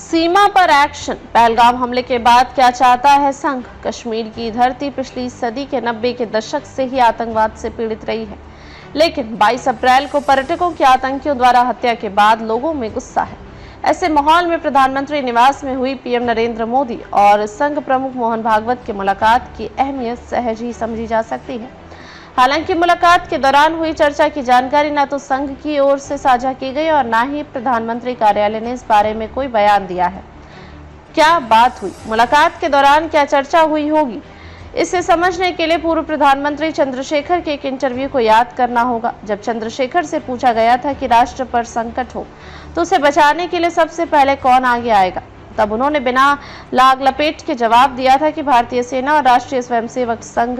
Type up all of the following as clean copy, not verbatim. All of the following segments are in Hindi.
सीमा पर एक्शन। पहलगाम हमले के बाद क्या चाहता है संघ? कश्मीर की धरती पिछली सदी के 90 के दशक से ही आतंकवाद से पीड़ित रही है, लेकिन 22 अप्रैल को पर्यटकों की आतंकियों द्वारा हत्या के बाद लोगों में गुस्सा है। ऐसे माहौल में प्रधानमंत्री निवास में हुई पीएम नरेंद्र मोदी और संघ प्रमुख मोहन भागवत की मुलाकात की अहमियत सहज ही समझी जा सकती है। हालांकि मुलाकात के दौरान हुई चर्चा की जानकारी न तो संघ की ओर से साझा की गई और न ही प्रधानमंत्री कार्यालय ने इस बारे में कोई बयान दिया है। क्या बात हुई, मुलाकात के दौरान क्या चर्चा हुई होगी, इसे समझने के लिए पूर्व प्रधानमंत्री चंद्रशेखर के एक इंटरव्यू को याद करना होगा। जब चंद्रशेखर से पूछा गया था कि राष्ट्र पर संकट हो तो उसे बचाने के लिए सबसे पहले कौन आगे आएगा, तब उन्होंने बिना लाग लपेट के जवाब दिया था कि भारतीय सेना और राष्ट्रीय स्वयंसेवक संघ।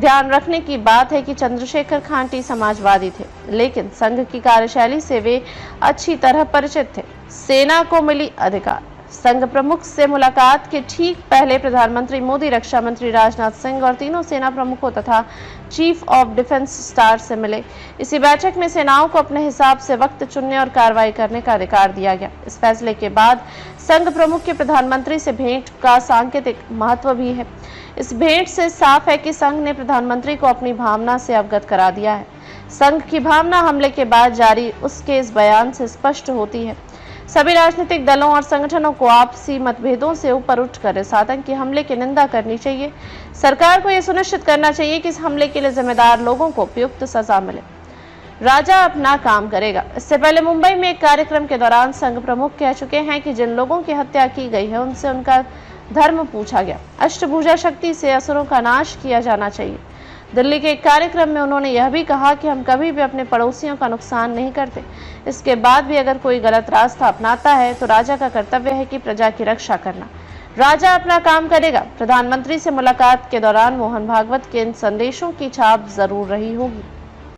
ध्यान रखने की बात है कि चंद्रशेखर खांटी समाजवादी थे, लेकिन संघ की कार्यशैली से वे अच्छी तरह परिचित थे। सेना को मिली अधिकार। संघ प्रमुख से मुलाकात के ठीक पहले प्रधानमंत्री मोदी रक्षा मंत्री राजनाथ सिंह और तीनों सेना प्रमुखों तथा चीफ ऑफ डिफेंस स्टाफ से मिले। इसी बैठक में सेनाओं को अपने हिसाब से वक्त चुनने और कार्रवाई करने का अधिकार दिया गया। इस फैसले के बाद संघ प्रमुख के प्रधानमंत्री से भेंट का सांकेतिक महत्व भी है। इस भेंट से साफ है कि संघ ने प्रधानमंत्री को अपनी भावना से अवगत करा दिया है। संघ की भावना हमले के बाद जारी उसके इस बयान से स्पष्ट होती है। सभी राजनीतिक दलों और संगठनों को आपसी मतभेदों से ऊपर उठकर इस आतंकी हमले की निंदा करनी चाहिए। सरकार को यह सुनिश्चित करना चाहिए कि इस हमले के लिए जिम्मेदार लोगों को उपयुक्त सजा मिले। राजा अपना काम करेगा। इससे पहले मुंबई में एक कार्यक्रम के दौरान संघ प्रमुख कह चुके हैं कि जिन लोगों की हत्या की गई है उनसे उनका धर्म पूछा गया। अष्टभुजा शक्ति से असुरों का नाश किया जाना चाहिए। दिल्ली के एक कार्यक्रम में उन्होंने यह भी कहा कि हम कभी भी अपने पड़ोसियों का नुकसान नहीं करते। इसके बाद भी अगर कोई गलत रास्ता अपनाता है तो राजा का कर्तव्य है कि प्रजा की रक्षा करना। राजा अपना काम करेगा। प्रधानमंत्री से मुलाकात के दौरान मोहन भागवत के इन संदेशों की छाप जरूर रही होगी।